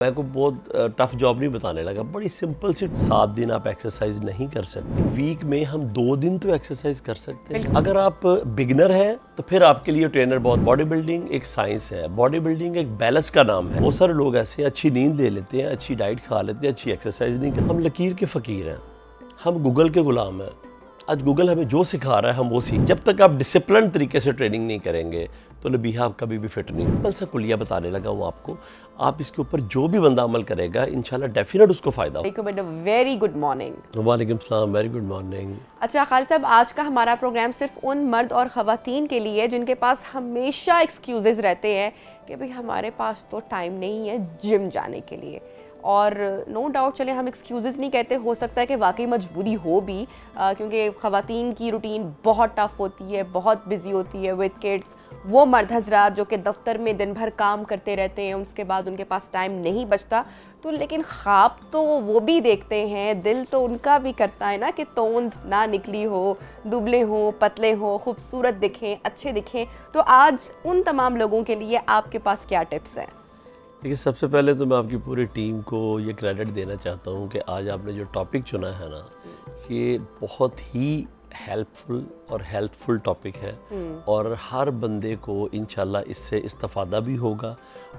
मैं को बहुत टफ जॉब नहीं बताने लगा, बड़ी सिंपल सी 7 दिन आप एक्सरसाइज नहीं कर सकते। वीक में हम 2 दिन तो एक्सरसाइज कर सकते हैं। अगर आप बिगनर हैं तो फिर आपके लिए ट्रेनर बहुत। बॉडी बिल्डिंग एक साइंस है, बॉडी बिल्डिंग एक बैलेंस का नाम है। बहुत सारे लोग ऐसे अच्छी नींद ले लेते हैं, अच्छी डाइट खा लेते हैं, अच्छी एक्सरसाइज नहीं करते। हम लकीर के फकीर हैं, हम गूगल के गुलाम हैं। आज गूगल हमें जो सिखा रहा है हम वो सीख। जब तक आप डिसिप्लिन तरीके से ट्रेनिंग नहीं करेंगे तो नबीहा आप कभी भी फिट नहीं। सिंपल सा कुलिया बताने लगा हूँ आपको, आप इसके ऊपर जो भी बंदा अमल करेगा इंशाल्लाह डेफिनेट उसको फायदा होगा। Very good morning. वालेकुम सलाम, वेरी गुड मॉर्निंग। अच्छा खालिद साहब, आज का हमारा प्रोग्राम सिर्फ उन मर्द और ख़वातीन के लिए जिनके पास हमेशा एक्सक्यूजेस रहते हैं कि भाई हमारे पास तो टाइम नहीं है जिम जाने के लिए। और नो डाउट, चले हम एक्सक्यूज़ेस नहीं कहते, हो सकता है कि वाकई मजबूरी हो भी, क्योंकि ख़वातीन की रूटीन बहुत टफ होती है, बहुत बिजी होती है विद किड्स। वो मर्द हजरात जो कि दफ्तर में दिन भर काम करते रहते हैं, उसके बाद उनके पास टाइम नहीं बचता, तो लेकिन ख्वाब तो वो भी देखते हैं, दिल तो उनका भी करता है ना कि तोंद ना निकली हो, दुबले हो, पतले हो, खूबसूरत दिखें, अच्छे दिखें। तो आज उन तमाम लोगों के लिए आपके पास क्या टिप्स हैं? देखिए, सबसे पहले तो मैं आपकी पूरी टीम को ये क्रेडिट देना चाहता हूँ कि आज आपने जो टॉपिक चुना है ना, ये बहुत ही हेल्पफुल और हेल्पफुल टॉपिक है। और हर बंदे को इंशाल्लाह इससे इस्तेफादा भी होगा।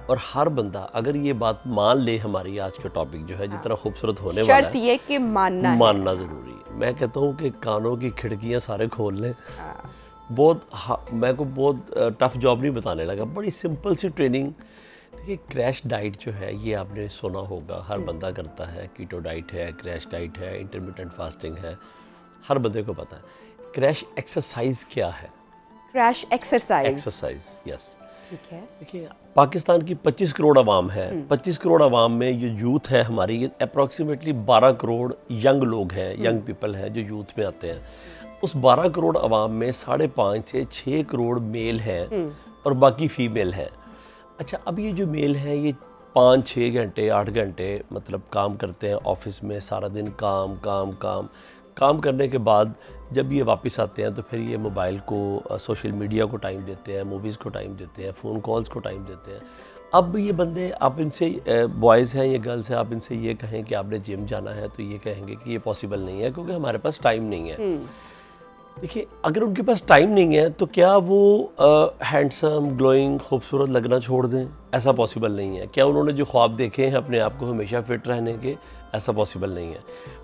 और हर बंदा अगर ये बात मान ले, हमारी आज का टॉपिक जो है जितना खूबसूरत होने वाला है, शर्त ये कि मानना ज़रूरी है। मैं कहता हूँ कि कानों की खिड़कियाँ सारे खोल लें। मैं को बहुत टफ जॉब नहीं बताने लगा, बड़ी सिंपल सी ट्रेनिंग। देखिए, क्रैश डाइट जो है ये आपने सुना होगा, हर बंदा करता है। कीटो डाइट है, क्रैश डाइट है, इंटरमिटेंट फास्टिंग है, हर बंदे को पता है। क्रैश एक्सरसाइज क्या है? Crash exercise, yes. ठीक है। देखिए, पाकिस्तान की 25 करोड़ आवाम है। 25 करोड़ आवाम में ये यूथ है हमारी, ये अप्रॉक्सीमेटली 12 करोड़ यंग लोग हैं, यंग पीपल हैं जो यूथ में आते हैं। उस 12 करोड़ आवाम में 5.5 से 6 करोड़ मेल हैं और बाकी फीमेल हैं। अच्छा, अब ये जो मेल हैं ये 5-6 घंटे 8 घंटे मतलब काम करते हैं ऑफिस में, सारा दिन काम काम काम काम करने के बाद जब ये वापस आते हैं तो फिर ये मोबाइल को, सोशल मीडिया को टाइम देते हैं, मूवीज़ को टाइम देते हैं, फ़ोन कॉल्स को टाइम देते हैं। अब ये बंदे, आप इनसे, बॉयज़ हैं, ये गर्ल्स हैं, आप इनसे ये कहें कि आपने जिम जाना है तो ये कहेंगे कि ये पॉसिबल नहीं है क्योंकि हमारे पास टाइम नहीं है। देखिए, अगर उनके पास टाइम नहीं है तो क्या वो हैंडसम, ग्लोइंग, खूबसूरत लगना छोड़ दें? ऐसा पॉसिबल नहीं है। क्या उन्होंने जो ख्वाब देखे हैं अपने आप को हमेशा फिट रहने के, ऐसा पॉसिबल नहीं है।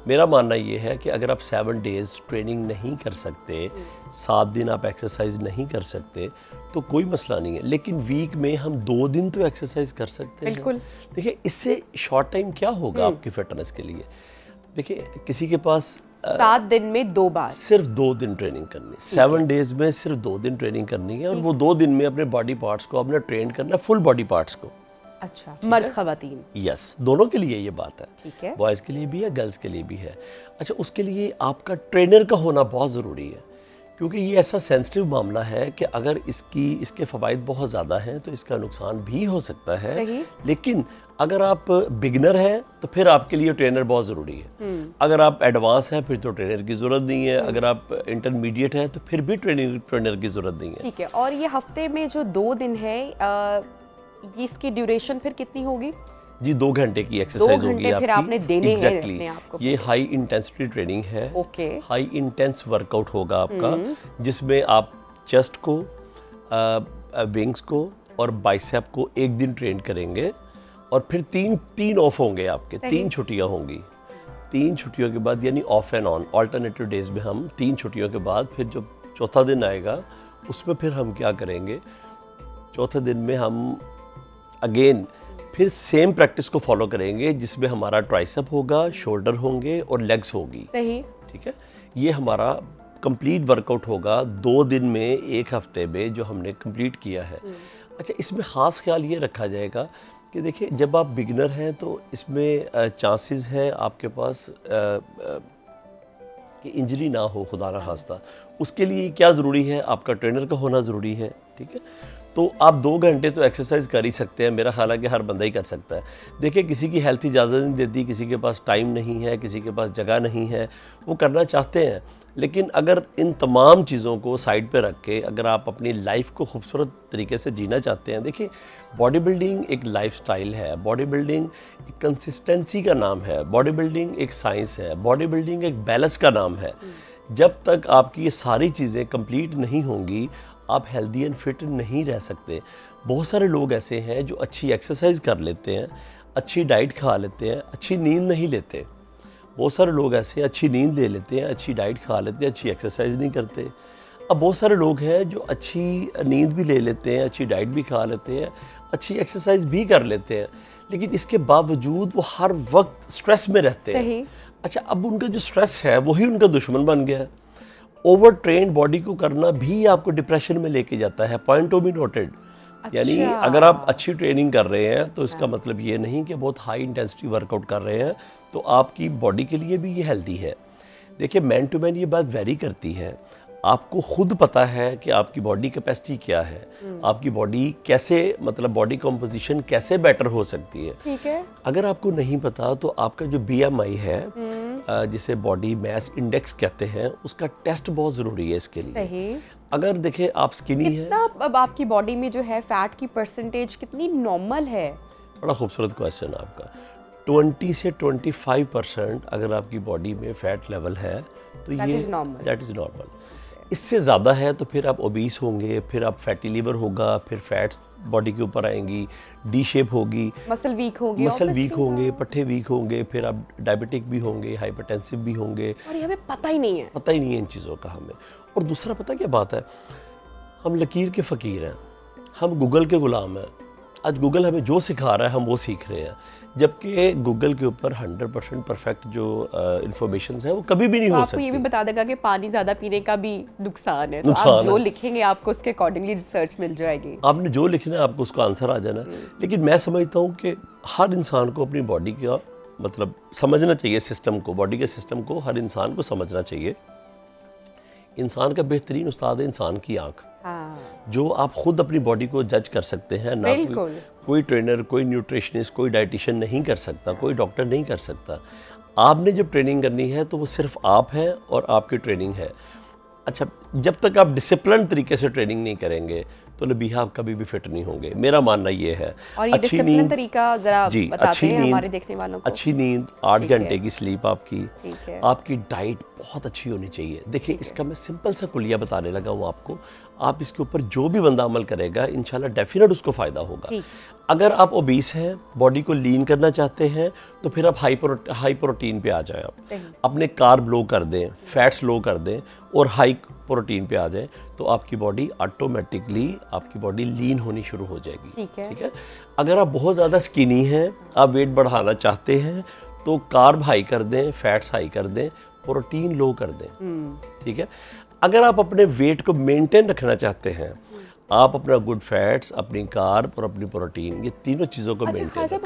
मेरा मानना ये है कि अगर आप 7 डेज़ ट्रेनिंग नहीं कर सकते, 7 दिन आप एक्सरसाइज नहीं कर सकते तो कोई मसला नहीं है, लेकिन वीक में हम 2 दिन तो एक्सरसाइज कर सकते हैं। बिल्कुल। देखिए, इससे शॉर्ट टाइम क्या होगा आपकी फिटनेस के लिए? देखिए, किसी के पास 7 दिन में 2 बार सिर्फ 2 दिन ट्रेनिंग करनी है। 7 डेज में सिर्फ 2 दिन ट्रेनिंग करनी है और वो 2 दिन में अपने बॉडी पार्ट्स को अपने ट्रेन करना है, फुल बॉडी पार्ट्स को। अच्छा, मर्द ख़वातीन? यस, दोनों के लिए ये बात है। ठीक है। बॉयज़ के लिए भी है, गर्ल्स के लिए भी है। अच्छा, उसके लिए आपका ट्रेनर का होना बहुत ज़रूरी है क्योंकि ये ऐसा सेंसिटिव मामला है कि अगर इसके फ़वाइद बहुत ज़्यादा हैं तो इसका नुकसान भी हो सकता है। सही। लेकिन अगर आप बिगनर हैं तो फिर आपके लिए ट्रेनर बहुत ज़रूरी है। अगर आप एडवांस हैं फिर तो ट्रेनर की ज़रूरत नहीं है। अगर आप इंटरमीडिएट हैं तो फिर भी ट्रेनर की ज़रूरत नहीं है। ठीक है। और ये हफ्ते में जो 2 दिन है, ये इसकी ड्यूरेशन फिर कितनी होगी? जी, 2 घंटे की एक्सरसाइज होगी आपकी। फिर आपने देने हैं अपने आप को। ये हाई इंटेंसिटी ट्रेनिंग है। ओके। हाई इंटेंस वर्कआउट होगा आपका, जिसमें आप चेस्ट को, विंग्स को और बाइसेप को एक दिन ट्रेन करेंगे और फिर तीन ऑफ होंगे आपके। 3 छुट्टियां होंगी। 3 छुट्टियों के बाद, यानी of and on alternative days में हम 3 छुट्टियों के बाद फिर जो चौथा दिन आएगा उसमें फिर हम क्या करेंगे, चौथे दिन में हम अगेन फिर सेम प्रैक्टिस को फॉलो करेंगे जिसमें हमारा ट्राइसेप होगा, शोल्डर होंगे और लेग्स होगी। सही। ठीक है, ये हमारा कंप्लीट वर्कआउट होगा 2 दिन में, 1 हफ्ते में जो हमने कंप्लीट किया है। अच्छा, इसमें ख़ास ख्याल ये रखा जाएगा कि देखिए, जब आप बिगिनर हैं तो इसमें चांसेस हैं आपके पास कि इंजरी ना हो, खुदा ना खास्ता। उसके लिए क्या ज़रूरी है, आपका ट्रेनर का होना ज़रूरी है। ठीक है, तो आप 2 घंटे तो एक्सरसाइज कर ही सकते हैं, मेरा ख्याल है कि हर बंदा ही कर सकता है। देखिए किसी की हेल्थ इजाज़त नहीं देती, किसी के पास टाइम नहीं है, किसी के पास जगह नहीं है, वो करना चाहते हैं, लेकिन अगर इन तमाम चीज़ों को साइड पे रख के अगर आप अपनी लाइफ को खूबसूरत तरीके से जीना चाहते हैं, देखिए बॉडी बिल्डिंग एक लाइफस्टाइल है, बॉडी बिल्डिंग एक कंसिस्टेंसी का नाम है, बॉडी बिल्डिंग एक साइंस है, बॉडी बिल्डिंग एक बैलेंस का नाम है। जब तक आपकी ये सारी चीज़ें कंप्लीट नहीं होंगी, आप हेल्दी एंड फिट नहीं रह सकते। बहुत सारे लोग ऐसे हैं जो अच्छी एक्सरसाइज कर लेते हैं, अच्छी डाइट खा लेते हैं, अच्छी नींद नहीं लेते। बहुत सारे लोग ऐसे अच्छी नींद ले लेते हैं, अच्छी डाइट खा लेते हैं, अच्छी एक्सरसाइज नहीं करते। अब बहुत सारे लोग हैं जो अच्छी नींद भी ले लेते हैं, अच्छी डाइट भी खा लेते हैं, अच्छी एक्सरसाइज भी कर लेते हैं, लेकिन इसके बावजूद वो हर वक्त स्ट्रेस में रहते हैं। अच्छा, अब उनका जो स्ट्रेस है वही उनका दुश्मन बन गया है। ओवर ट्रेन बॉडी को करना भी आपको डिप्रेशन में लेके जाता है। Point to be noted. यानी अगर आप अच्छी ट्रेनिंग कर रहे हैं तो इसका मतलब ये नहीं कि बहुत हाई इंटेंसिटी वर्कआउट कर रहे हैं तो आपकी बॉडी के लिए भी ये हेल्दी है। देखिए मैन टू मैन ये बात वेरी करती है। आपको खुद पता है कि आपकी बॉडी कैपेसिटी क्या है, आपकी बॉडी कैसे, मतलब बॉडी कॉम्पोजिशन कैसे बेटर हो सकती है। ठीक है। अगर आपको नहीं पता तो आपका जो BMI है, जिसे बॉडी मास इंडेक्स कहते हैं, उसका टेस्ट बहुत ज़रूरी है इसके लिए। सही। अगर देखें आप स्किनी है, कितना अब आपकी बॉडी में जो है फैट की परसेंटेज कितनी नॉर्मल है? बड़ा खूबसूरत क्वेश्चन आपका। 20 से 25% अगर आपकी बॉडी में फैट लेवल है तो ये दैट इज़ नॉर्मल। इससे ज़्यादा है तो फिर आप ओबीस होंगे, फिर आप फैटी लिवर होगा, फिर फैट्स बॉडी के ऊपर आएंगी, डी शेप होगी, मसल वीक होंगे, पट्टे वीक होंगे, फिर आप डायबिटिक भी होंगे, हाइपरटेंसिव भी होंगे, और ये हमें पता ही नहीं है इन चीज़ों का हमें। और दूसरा पता क्या बात है, हम लकीर के फ़कीर हैं, हम गूगल के गुलाम हैं। आज गूगल हमें जो सिखा रहा है हम वो सीख रहे हैं, जबकि गूगल के ऊपर 100% परफेक्ट जो इंफॉर्मेशन है वो कभी भी नहीं हो सकती। आपको ये भी बता देगा कि पानी ज़्यादा पीने का भी नुकसान है, तो आप जो लिखेंगे आपको उसके अकॉर्डिंगली रिसर्च मिल जाएगी। आपने जो लिखना है आपको उसका आंसर आ जाना है। लेकिन मैं समझता हूँ कि हर इंसान को अपनी बॉडी का मतलब समझना चाहिए, सिस्टम को, बॉडी के सिस्टम को हर इंसान को समझना चाहिए। इंसान का बेहतरीन उस्ताद है इंसान की आँख। जो आप खुद अपनी बॉडी को जज कर सकते हैं, ना कोई ट्रेनर, कोई न्यूट्रिशनिस्ट, कोई डाइटिशियन नहीं कर सकता, कोई डॉक्टर नहीं कर सकता। आपने जब ट्रेनिंग करनी है तो वो सिर्फ आप हैं और आपकी ट्रेनिंग है। अच्छा, जब तक आप डिसिप्लिन तरीके से ट्रेनिंग नहीं करेंगे तो नबीहा आप कभी भी फिट नहीं होंगे, मेरा मानना ये है। और ये डिसिप्लिन तरीका जरा बताते हैं हमारे देखने वालों को। अच्छी नींद, 8 घंटे की स्लीप आपकी, आपकी डाइट बहुत अच्छी होनी चाहिए। देखिए इसका मैं सिंपल सा कुलिया बताने लगा हूँ आपको, आप इसके ऊपर जो भी बंदा अमल करेगा इंशाल्लाह डेफिनेट उसको फ़ायदा होगा। अगर आप ओबीस हैं, बॉडी को लीन करना चाहते हैं तो फिर आप हाई प्रोटीन पे आ जाएं। आप अपने कार्ब लो कर दें, फैट्स लो कर दें और हाई प्रोटीन पे आ जाएं, तो आपकी बॉडी ऑटोमेटिकली आपकी बॉडी लीन होनी शुरू हो जाएगी। ठीक है। अगर आप बहुत ज़्यादा स्किनी हैं, आप वेट बढ़ाना चाहते हैं, तो कार्ब हाई कर दें, फैट्स हाई कर दें, प्रोटीन लो कर दें। ठीक है। अगर आप अपने वेट को मेंटेन रखना चाहते हैं, आप अपना गुड फैट्स, अपनी कार्ब और अपनी प्रोटीन, ये तीनों चीज़ों को मेंटेन